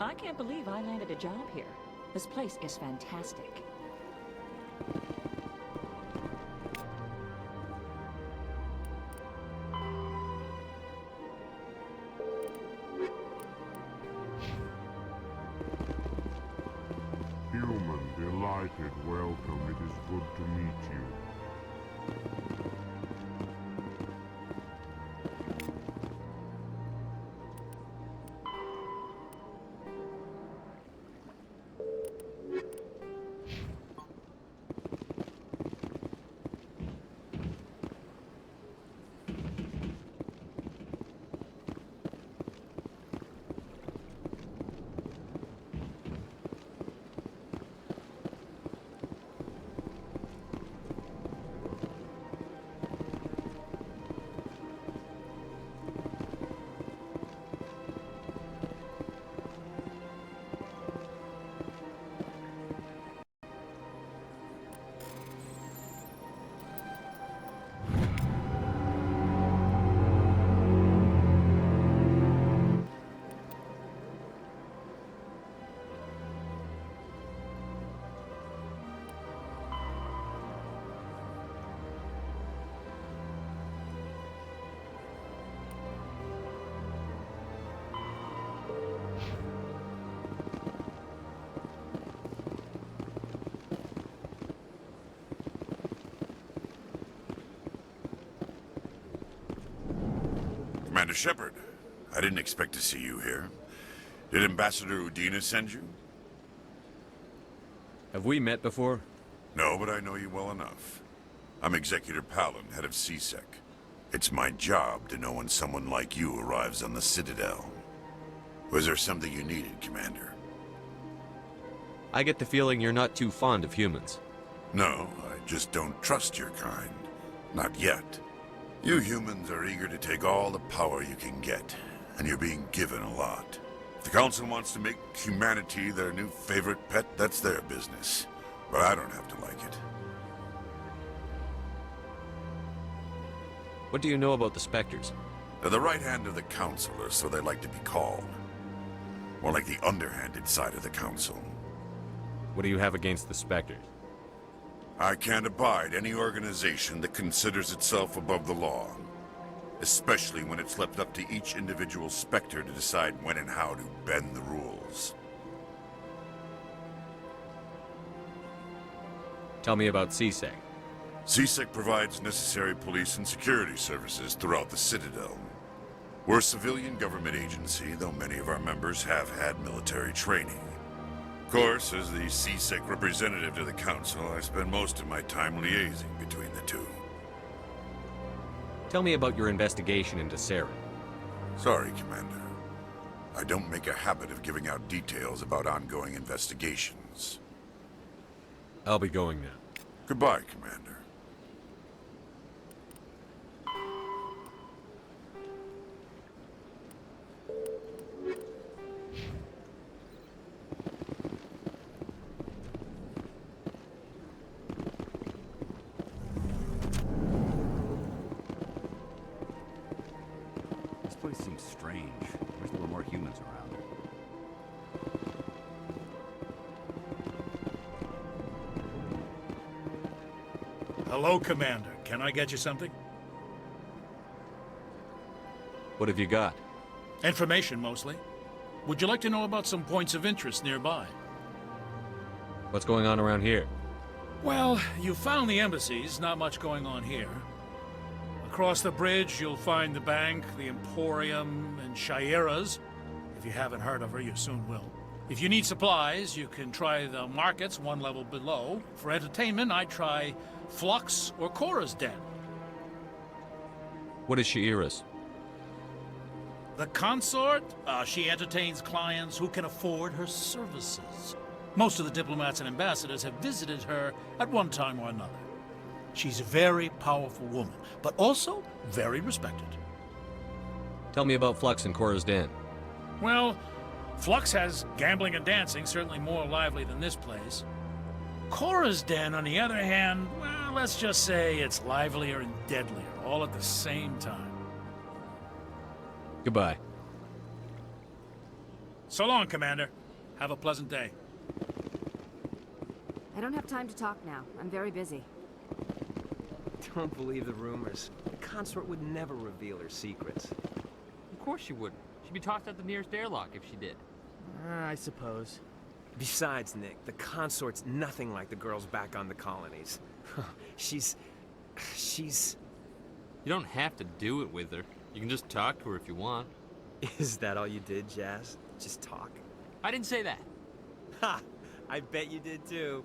I can't believe I landed a job here. This place is fantastic. Human, delighted, welcome. It is good to meet you. Commander Shepard, I didn't expect to see you here. Did Ambassador Udina send you? Have we met before? No, but I know you well enough. I'm Executor Palin, head of CSEC. It's my job to know when someone like you arrives on the Citadel. Was there something you needed, Commander? I get the feeling you're not too fond of humans. No, I just don't trust your kind. Not yet. You humans are eager to take all the power you can get, and you're being given a lot. If the Council wants to make humanity their new favorite pet, that's their business. But I don't have to like it. What do you know about the Spectres? They're the right hand of the Council, or so they like to be called. More like the underhanded side of the Council. What do you have against the Spectres? I can't abide any organization that considers itself above the law. Especially when it's left up to each individual Spectre to decide when and how to bend the rules. Tell me about CSEC. CSEC provides necessary police and security services throughout the Citadel. We're a civilian government agency, though many of our members have had military training. Of course, as the CSEC representative to the Council, I spend most of my time liaising between the two. Tell me about your investigation into Sarah. Sorry, Commander. I don't make a habit of giving out details about ongoing investigations. I'll be going now. Goodbye, Commander. This place seems strange. Wish there were more humans around. Hello, Commander. Can I get you something? What have you got? Information, mostly. Would you like to know about some points of interest nearby? What's going on around here? Well, you found the embassies. Not much going on here. Across the bridge, you'll find the bank, the Emporium, and Shaira's. If you haven't heard of her, you soon will. If you need supplies, you can try the markets one level below. For entertainment, I'd try Flux or Cora's Den. What is Shaira's? The consort? She entertains clients who can afford her services. Most of the diplomats and ambassadors have visited her at one time or another. She's a very powerful woman, but also very respected. Tell me about Flux and Cora's Den. Well, Flux has gambling and dancing, certainly more lively than this place. Cora's Den, on the other hand, well, let's just say it's livelier and deadlier, all at the same time. Goodbye. So long, Commander. Have a pleasant day. I don't have time to talk now. I'm very busy. Don't believe the rumors. The consort would never reveal her secrets. Of course she wouldn't. She'd be tossed out the nearest airlock if she did. I suppose. Besides, Nick, the consort's nothing like the girls back on the colonies. She's... You don't have to do it with her. You can just talk to her if you want. Is that all you did, Jazz? Just talk? I didn't say that. Ha! I bet you did too.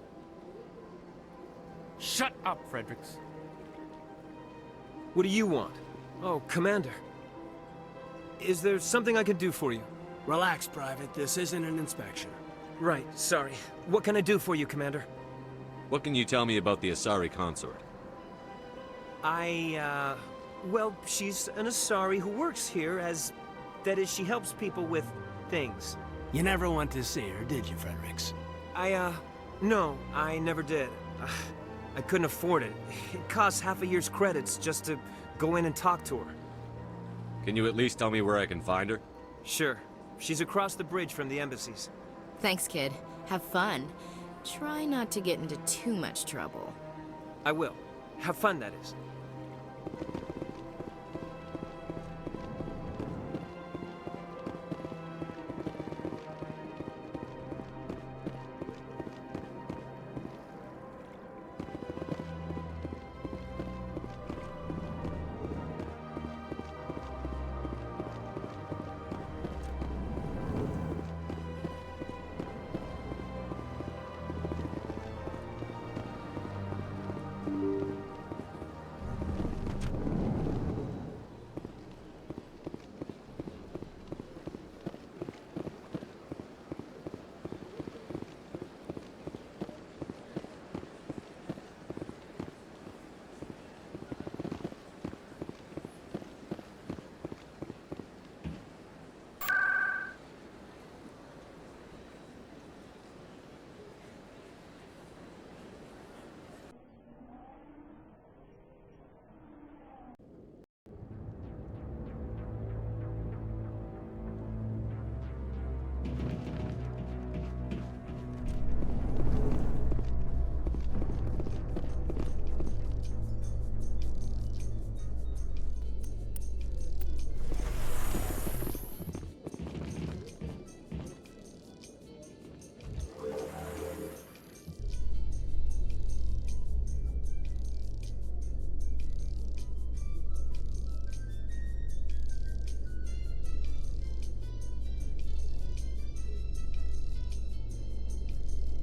Shut up, Fredericks. What do you want? Oh, Commander. Is there something I could do for you? Relax, Private. This isn't an inspection. Right, sorry. What can I do for you, Commander? What can you tell me about the Asari consort? Well, she's an Asari who works here as... That is, she helps people with things. You never went to see her, did you, Fredericks? No, I never did. I couldn't afford it. It costs half a year's credits just to go in and talk to her. Can you at least tell me where I can find her? Sure. She's across the bridge from the embassies. Thanks, kid. Have fun. Try not to get into too much trouble. I will. Have fun, that is.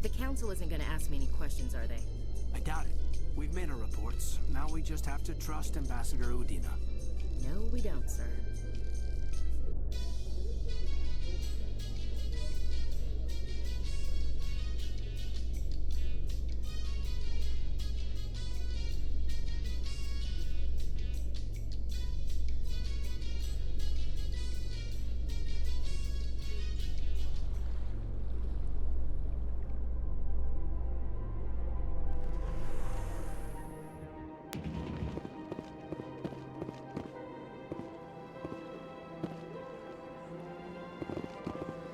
The Council isn't gonna ask me any questions, are they? I doubt it. We've made our reports. Now we just have to trust Ambassador Udina. No, we don't, sir.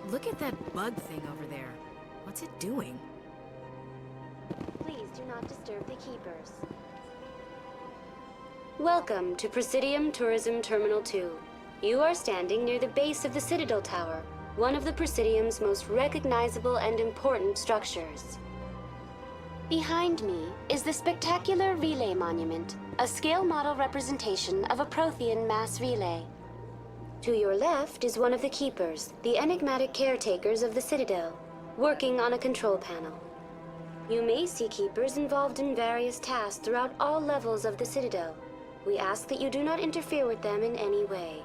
Look at that bug thing over there. What's it doing? Please do not disturb the keepers. Welcome to Presidium Tourism Terminal 2. You are standing near the base of the Citadel Tower, one of the Presidium's most recognizable and important structures. Behind me is the spectacular Relay Monument, a scale model representation of a Prothean mass relay. To your left is one of the Keepers, the enigmatic caretakers of the Citadel, working on a control panel. You may see Keepers involved in various tasks throughout all levels of the Citadel. We ask that you do not interfere with them in any way.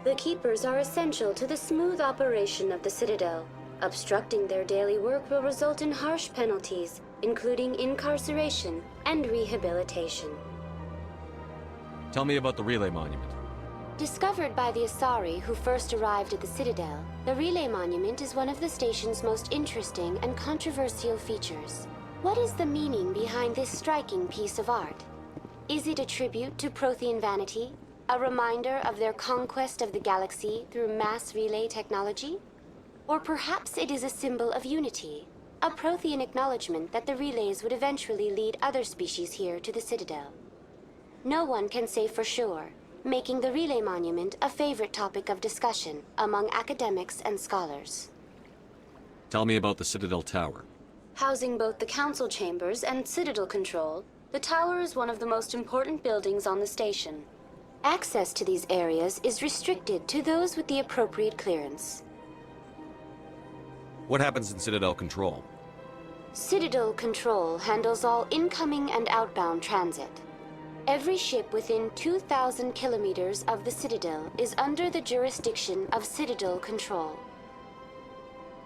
The Keepers are essential to the smooth operation of the Citadel. Obstructing their daily work will result in harsh penalties, including incarceration and rehabilitation. Tell me about the Relay Monument. Discovered by the Asari who first arrived at the Citadel, the Relay Monument is one of the station's most interesting and controversial features. What is the meaning behind this striking piece of art? Is it a tribute to Prothean vanity? A reminder of their conquest of the galaxy through mass relay technology? Or perhaps it is a symbol of unity, a Prothean acknowledgement that the relays would eventually lead other species here to the Citadel. No one can say for sure, making the relay monument a favorite topic of discussion among academics and scholars. Tell me about the Citadel Tower. Housing both the council chambers and Citadel control, the tower is one of the most important buildings on the station. Access to these areas is restricted to those with the appropriate clearance. What happens in Citadel Control? Citadel Control handles all incoming and outbound transit. Every ship within 2,000 kilometers of the Citadel is under the jurisdiction of Citadel Control.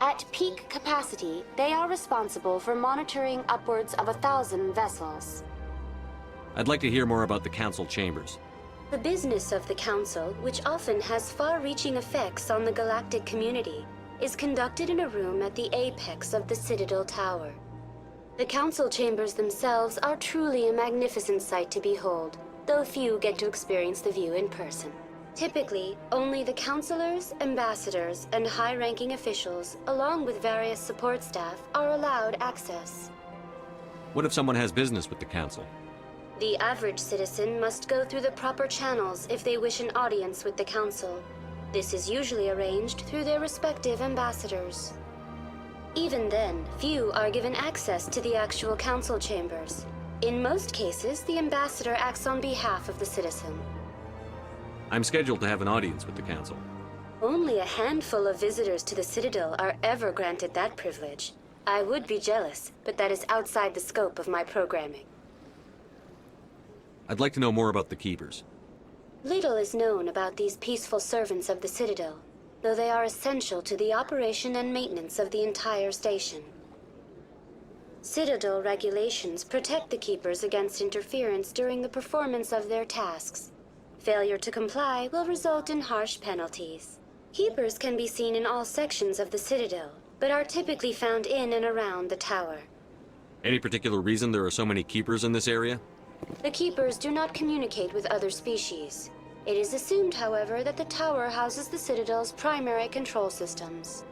At peak capacity, they are responsible for monitoring upwards of 1,000 vessels. I'd like to hear more about the Council Chambers. The business of the Council, which often has far-reaching effects on the galactic community, is conducted in a room at the apex of the Citadel Tower. The Council Chambers themselves are truly a magnificent sight to behold, though few get to experience the view in person. Typically, only the councilors, ambassadors, and high-ranking officials, along with various support staff, are allowed access. What if someone has business with the Council? The average citizen must go through the proper channels if they wish an audience with the Council. This is usually arranged through their respective ambassadors. Even then, few are given access to the actual Council chambers. In most cases, the ambassador acts on behalf of the citizen. I'm scheduled to have an audience with the Council. Only a handful of visitors to the Citadel are ever granted that privilege. I would be jealous, but that is outside the scope of my programming. I'd like to know more about the Keepers. Little is known about these peaceful servants of the Citadel, though they are essential to the operation and maintenance of the entire station. Citadel regulations protect the Keepers against interference during the performance of their tasks. Failure to comply will result in harsh penalties. Keepers can be seen in all sections of the Citadel, but are typically found in and around the tower. Any particular reason there are so many Keepers in this area? The Keepers do not communicate with other species. It is assumed, however, that the tower houses the Citadel's primary control systems.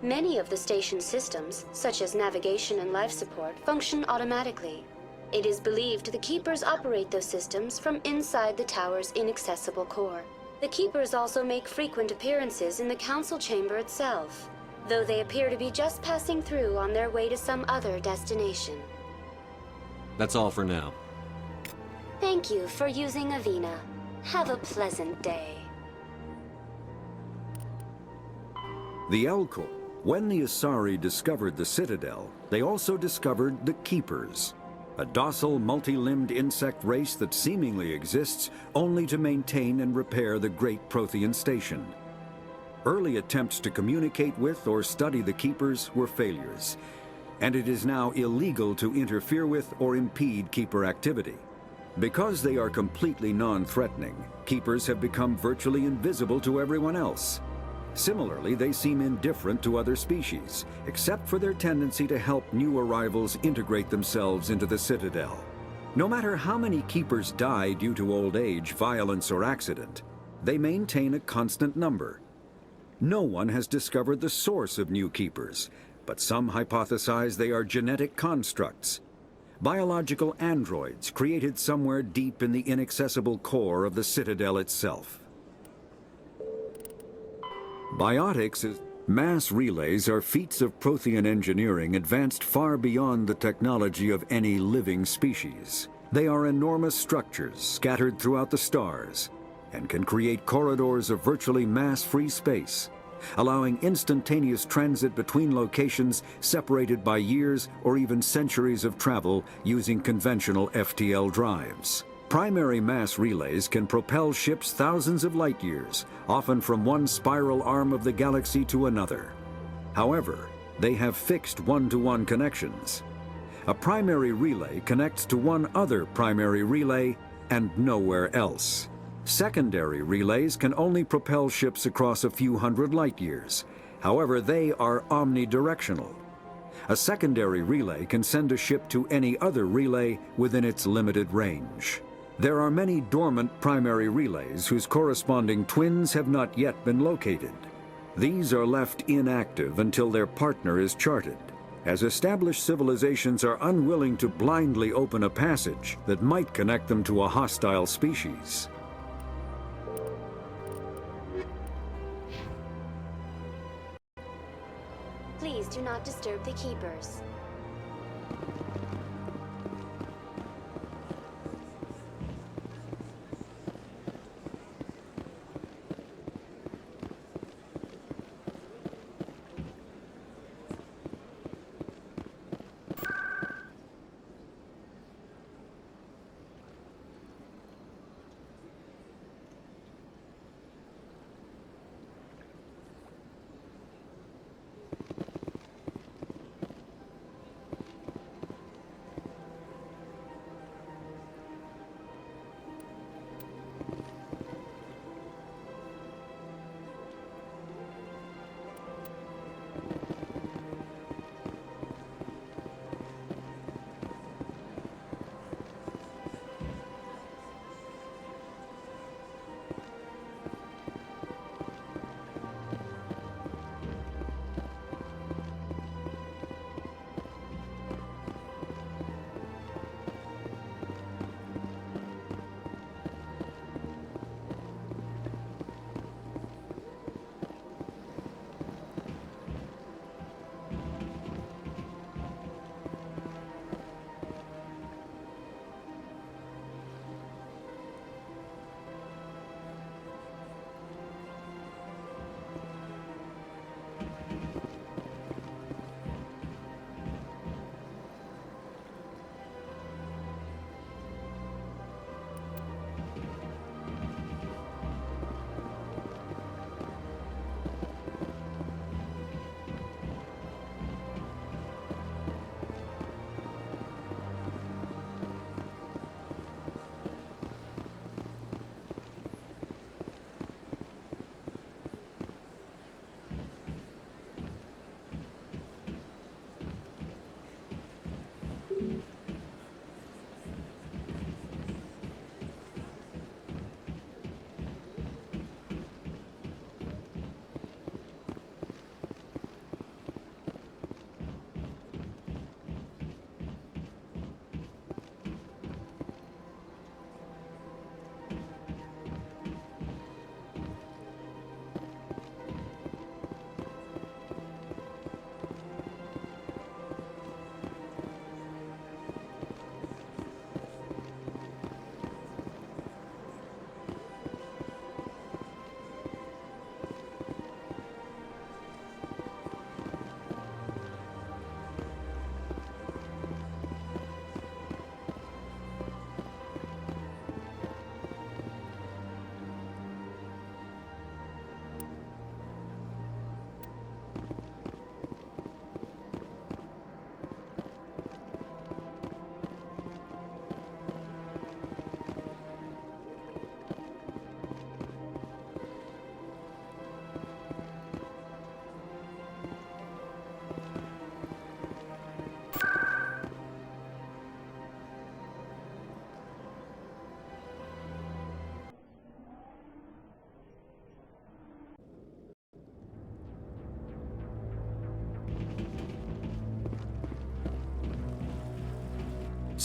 Many of the station's systems, such as navigation and life support, function automatically. It is believed the Keepers operate those systems from inside the tower's inaccessible core. The Keepers also make frequent appearances in the Council chamber itself, though they appear to be just passing through on their way to some other destination. That's all for now. Thank you for using Avina. Have a pleasant day. The Elcor. When the Asari discovered the Citadel, they also discovered the Keepers, a docile, multi-limbed insect race that seemingly exists only to maintain and repair the great Prothean station. Early attempts to communicate with or study the Keepers were failures, and it is now illegal to interfere with or impede Keeper activity. Because they are completely non-threatening, Keepers have become virtually invisible to everyone else. Similarly, they seem indifferent to other species, except for their tendency to help new arrivals integrate themselves into the Citadel. No matter how many Keepers die due to old age, violence, or accident, they maintain a constant number. No one has discovered the source of new Keepers, but some hypothesize they are genetic constructs, biological androids created somewhere deep in the inaccessible core of the Citadel itself. Biotics is... Mass relays are feats of Prothean engineering advanced far beyond the technology of any living species. They are enormous structures scattered throughout the stars and can create corridors of virtually mass-free space, allowing instantaneous transit between locations separated by years or even centuries of travel using conventional FTL drives. Primary mass relays can propel ships thousands of light years, often from one spiral arm of the galaxy to another. However, they have fixed one-to-one connections. A primary relay connects to one other primary relay and nowhere else. Secondary relays can only propel ships across a few hundred light years. However, they are omnidirectional. A secondary relay can send a ship to any other relay within its limited range. There are many dormant primary relays whose corresponding twins have not yet been located. These are left inactive until their partner is charted, as established civilizations are unwilling to blindly open a passage that might connect them to a hostile species. Please do not disturb the keepers.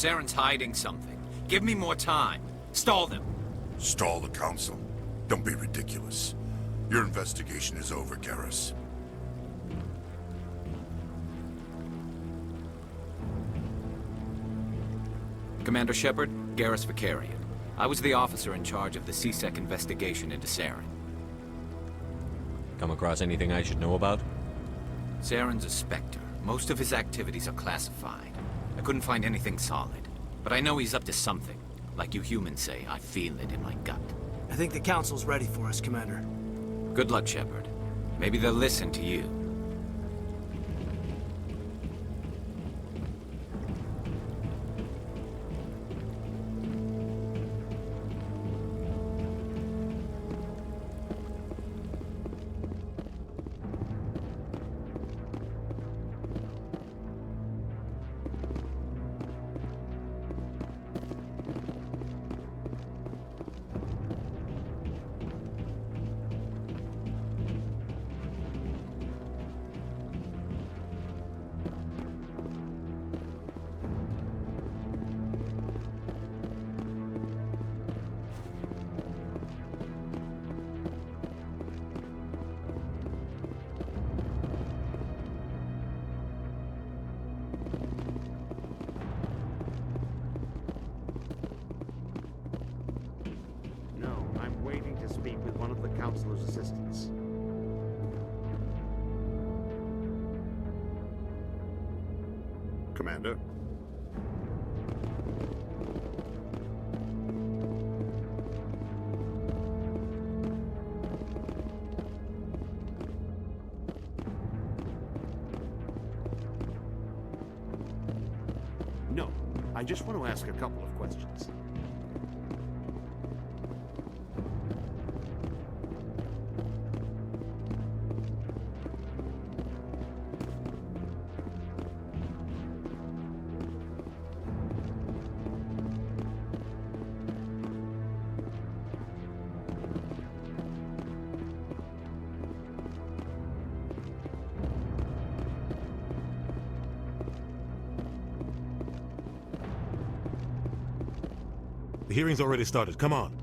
Saren's hiding something. Give me more time. Stall them. Stall the council? Don't be ridiculous. Your investigation is over, Garrus. Commander Shepard, Garrus Vicarian. I was the officer in charge of the CSEC investigation into Saren. Come across anything I should know about? Saren's a Spectre. Most of his activities are classified. I couldn't find anything solid. But I know he's up to something. Like you humans say, I feel it in my gut. I think the Council's ready for us, Commander. Good luck, Shepard. Maybe they'll listen to you. speak with one of the Councilor's assistants. Commander? No, I just want to ask a couple of questions. The hearing's already started. Come on.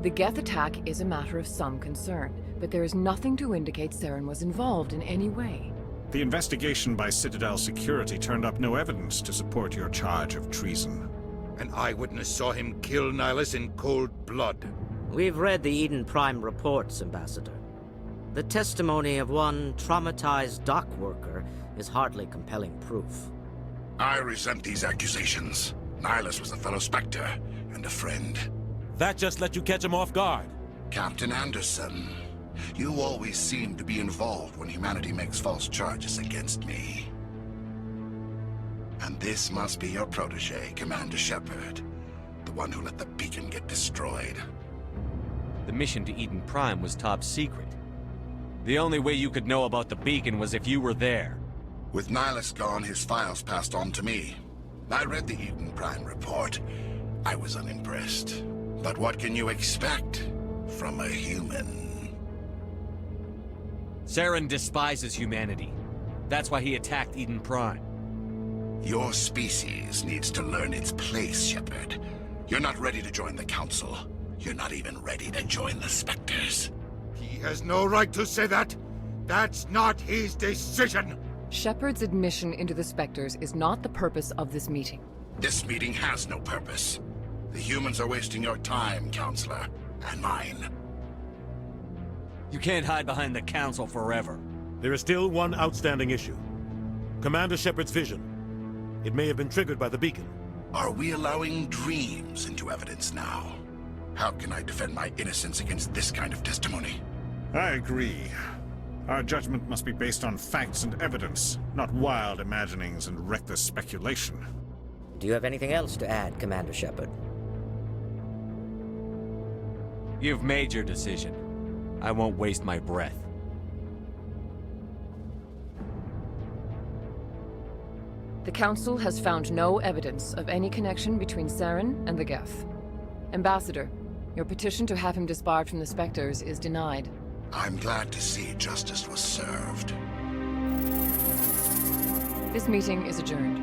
The Geth attack is a matter of some concern, but there is nothing to indicate Saren was involved in any way. The investigation by Citadel Security turned up no evidence to support your charge of treason. An eyewitness saw him kill Nihilus in cold blood. We've read the Eden Prime reports, Ambassador. The testimony of one traumatized dock worker is hardly compelling proof. I resent these accusations. Nihilus was a fellow Spectre and a friend. That just let you catch him off guard. Captain Anderson, you always seem to be involved when humanity makes false charges against me. And this must be your protege, Commander Shepard, the one who let the beacon get destroyed. The mission to Eden Prime was top secret. The only way you could know about the beacon was if you were there. With Nihilus gone, his files passed on to me. I read the Eden Prime report. I was unimpressed. But what can you expect from a human? Saren despises humanity. That's why he attacked Eden Prime. Your species needs to learn its place, Shepard. You're not ready to join the Council. You're not even ready to join the Spectres. He has no right to say that. That's not his decision. Shepard's admission into the Spectres is not the purpose of this meeting. This meeting has no purpose. The humans are wasting your time, Counselor, and mine. You can't hide behind the Council forever. There is still one outstanding issue. Commander Shepard's vision. It may have been triggered by the beacon. Are we allowing dreams into evidence now? How can I defend my innocence against this kind of testimony? I agree. Our judgment must be based on facts and evidence, not wild imaginings and reckless speculation. Do you have anything else to add, Commander Shepard? You've made your decision. I won't waste my breath. The Council has found no evidence of any connection between Saren and the Geth. Ambassador, your petition to have him disbarred from the Spectres is denied. I'm glad to see justice was served. This meeting is adjourned.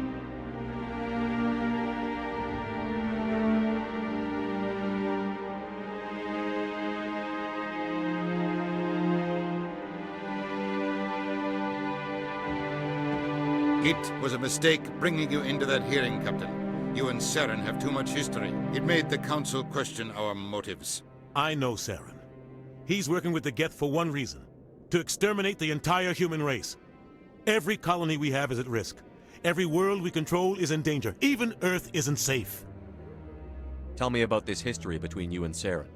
It was a mistake bringing you into that hearing, Captain. You and Saren have too much history. It made the Council question our motives. I know Saren. He's working with the Geth for one reason. To exterminate the entire human race. Every colony we have is at risk. Every world we control is in danger. Even Earth isn't safe. Tell me about this history between you and Saren.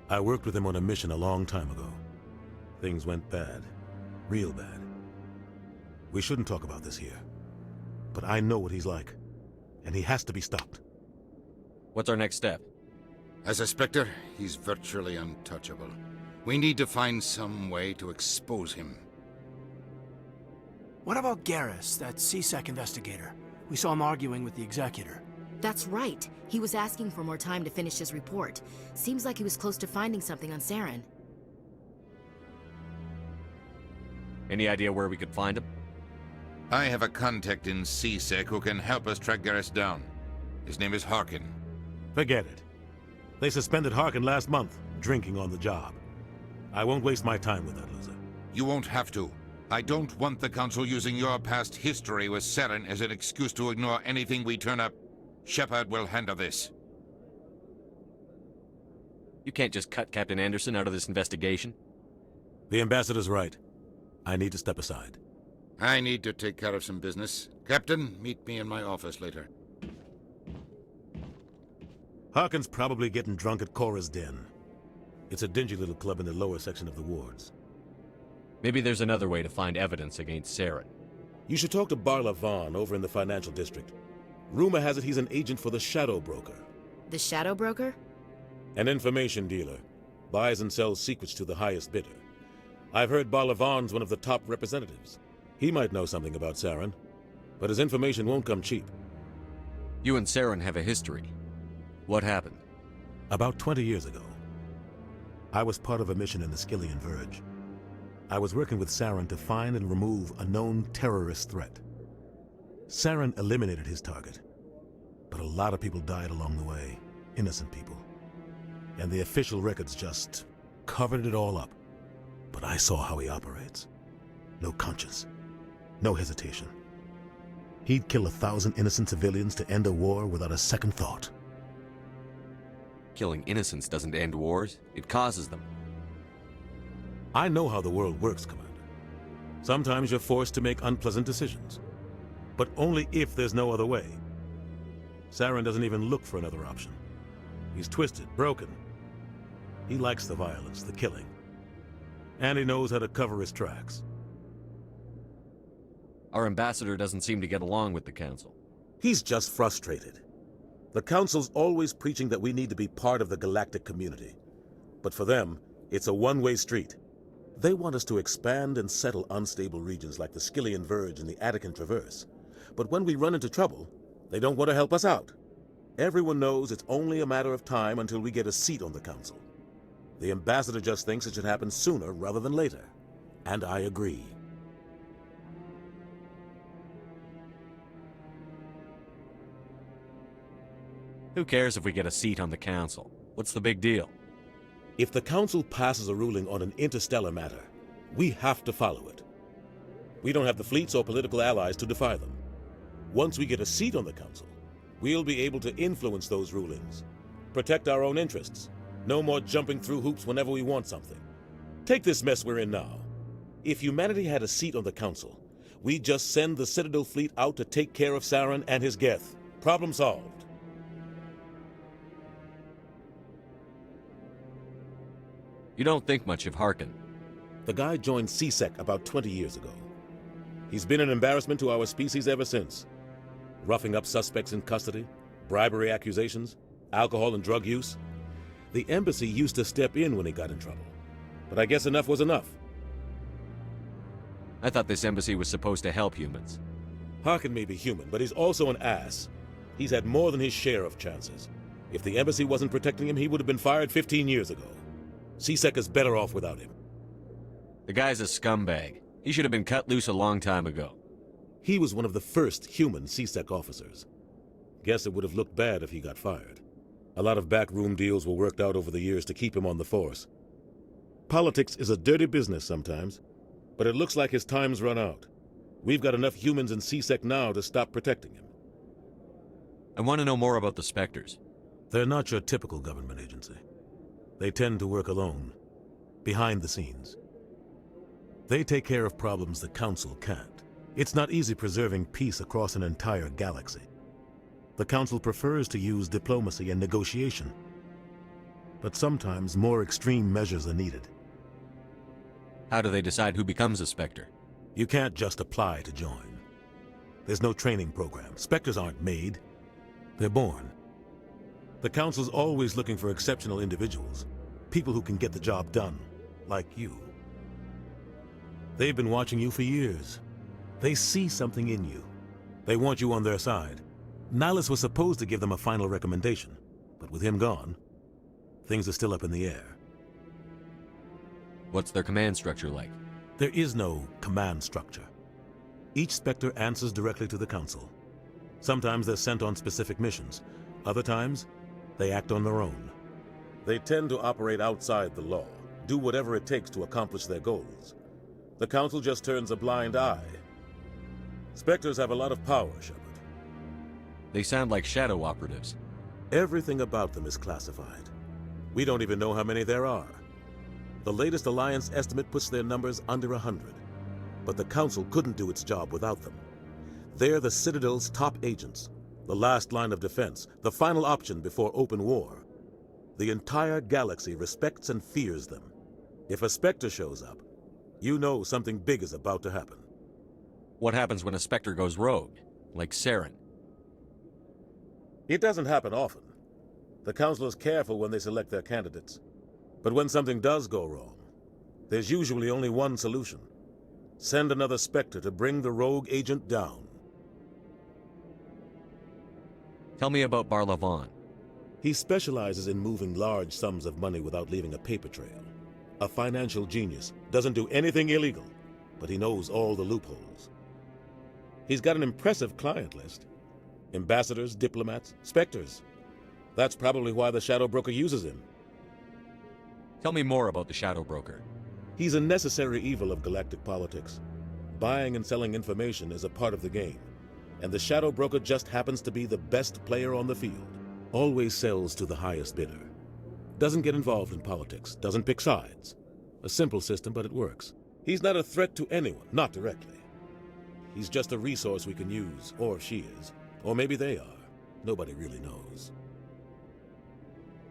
I worked with him on a mission a long time ago. Things went bad. Real bad. We shouldn't talk about this here. But I know what he's like. And he has to be stopped. What's our next step? As a Spectre, he's virtually untouchable. We need to find some way to expose him. What about Garrus, that CSEC investigator? We saw him arguing with the Executor. That's right. He was asking for more time to finish his report. Seems like he was close to finding something on Saren. Any idea where we could find him? I have a contact in CSEC who can help us track Garrus down. His name is Harkin. Forget it. They suspended Harkin last month, drinking on the job. I won't waste my time with that loser. You won't have to. I don't want the Council using your past history with Saren as an excuse to ignore anything we turn up. Shepard will handle this. You can't just cut Captain Anderson out of this investigation. The ambassador's right. I need to step aside. I need to take care of some business. Captain, meet me in my office later. Harkin's probably getting drunk at Cora's Den. It's a dingy little club in the lower section of the wards. Maybe there's another way to find evidence against Saren. You should talk to Barla Vaughn over in the financial district. Rumor has it he's an agent for the Shadow Broker. The Shadow Broker? An information dealer. Buys and sells secrets to the highest bidder. I've heard Barla Vaughn's one of the top representatives. He might know something about Saren, but his information won't come cheap. You and Saren have a history. What happened? About 20 years ago, I was part of a mission in the Skillian Verge. I was working with Saren to find and remove a known terrorist threat. Saren eliminated his target, but a lot of people died along the way, innocent people. And the official records just covered it all up. But I saw how he operates. No conscience, no hesitation. He'd kill 1,000 innocent civilians to end a war without a second thought. Killing innocents doesn't end wars, it causes them. I know how the world works, Commander. Sometimes you're forced to make unpleasant decisions, but only if there's no other way. Saren doesn't even look for another option. He's twisted, broken. He likes the violence, the killing. And he knows how to cover his tracks. Our ambassador doesn't seem to get along with the Council. He's just frustrated. The Council's always preaching that we need to be part of the galactic community. But for them, it's a one-way street. They want us to expand and settle unstable regions like the Skillian Verge and the Attican Traverse. But when we run into trouble, they don't want to help us out. Everyone knows it's only a matter of time until we get a seat on the Council. The ambassador just thinks it should happen sooner rather than later. And I agree. Who cares if we get a seat on the Council? What's the big deal? If the Council passes a ruling on an interstellar matter, we have to follow it. We don't have the fleets or political allies to defy them. Once we get a seat on the Council, we'll be able to influence those rulings, protect our own interests. No more jumping through hoops whenever we want something. Take this mess we're in now. If humanity had a seat on the Council, we'd just send the Citadel fleet out to take care of Saren and his Geth. Problem solved. You don't think much of Harkin. The guy joined CSEC about 20 years ago. He's been an embarrassment to our species ever since. Roughing up suspects in custody, bribery accusations, alcohol and drug use. The embassy used to step in when he got in trouble. But I guess enough was enough. I thought this embassy was supposed to help humans. Harkin may be human, but he's also an ass. He's had more than his share of chances. If the embassy wasn't protecting him, he would have been fired 15 years ago. CSEC is better off without him. The guy's a scumbag. He should have been cut loose a long time ago. He was one of the first human CSEC officers. Guess it would have looked bad if he got fired. A lot of backroom deals were worked out over the years to keep him on the force. Politics is a dirty business sometimes, but it looks like his time's run out. We've got enough humans in CSEC now to stop protecting him. I want to know more about the Spectres. They're not your typical government agency. They tend to work alone, behind the scenes. They take care of problems the Council can't. It's not easy preserving peace across an entire galaxy. The Council prefers to use diplomacy and negotiation. But sometimes more extreme measures are needed. How do they decide who becomes a Spectre? You can't just apply to join. There's no training program. Spectres aren't made. They're born. The Council's always looking for exceptional individuals. People who can get the job done, like you. They've been watching you for years. They see something in you. They want you on their side. Nihilus was supposed to give them a final recommendation, but with him gone, things are still up in the air. What's their command structure like? There is no command structure. Each Spectre answers directly to the Council. Sometimes they're sent on specific missions. Other times, they act on their own. They tend to operate outside the law, do whatever it takes to accomplish their goals. The Council just turns a blind eye. Spectres have a lot of power, Shepard. They sound like shadow operatives. Everything about them is classified. We don't even know how many there are. The latest Alliance estimate puts their numbers under 100. But the Council couldn't do its job without them. They're the Citadel's top agents, the last line of defense, the final option before open war. The entire galaxy respects and fears them. If a Spectre shows up, you know something big is about to happen. What happens when a Spectre goes rogue, like Saren? It doesn't happen often. The Council is careful when they select their candidates. But when something does go wrong, there's usually only one solution. Send another Spectre to bring the rogue agent down. Tell me about Barlavon. He specializes in moving large sums of money without leaving a paper trail. A financial genius, doesn't do anything illegal, but he knows all the loopholes. He's got an impressive client list. Ambassadors, diplomats, Spectres. That's probably why the Shadow Broker uses him. Tell me more about the Shadow Broker. He's a necessary evil of galactic politics. Buying and selling information is a part of the game, and the Shadow Broker just happens to be the best player on the field. Always sells to the highest bidder. Doesn't get involved in politics, doesn't pick sides. A simple system, but it works. He's not a threat to anyone, not directly. He's just a resource we can use, or she is. Or maybe they are. Nobody really knows.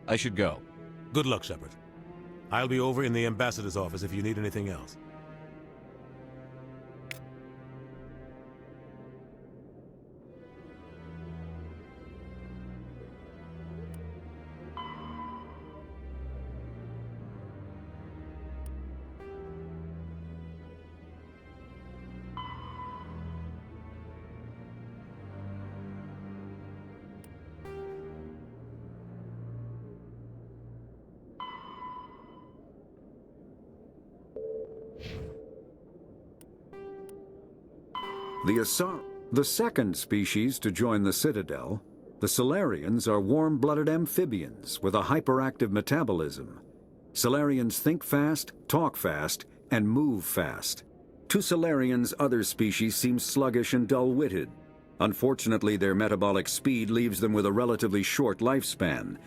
I should go. Good luck, Shepard. I'll be over in the Ambassador's office if you need anything else. The second species to join the Citadel, the Solarians, are warm-blooded amphibians with a hyperactive metabolism. Solarians think fast, talk fast, and move fast. To Solarians, other species seem sluggish and dull-witted. Unfortunately, their metabolic speed leaves them with a relatively short lifespan.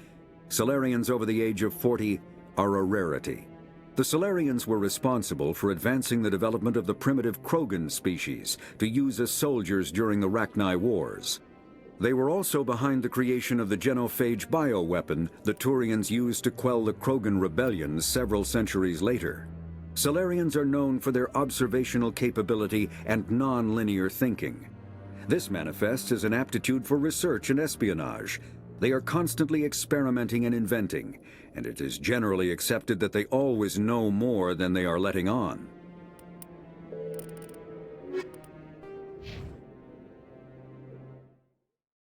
Solarians over the age of 40 are a rarity. The Solarians were responsible for advancing the development of the primitive Krogan species to use as soldiers during the Rachni Wars. They were also behind the creation of the genophage bioweapon the Turians used to quell the Krogan rebellions several centuries later. Solarians are known for their observational capability and non-linear thinking. This manifests as an aptitude for research and espionage. They are constantly experimenting and inventing, and it is generally accepted that they always know more than they are letting on.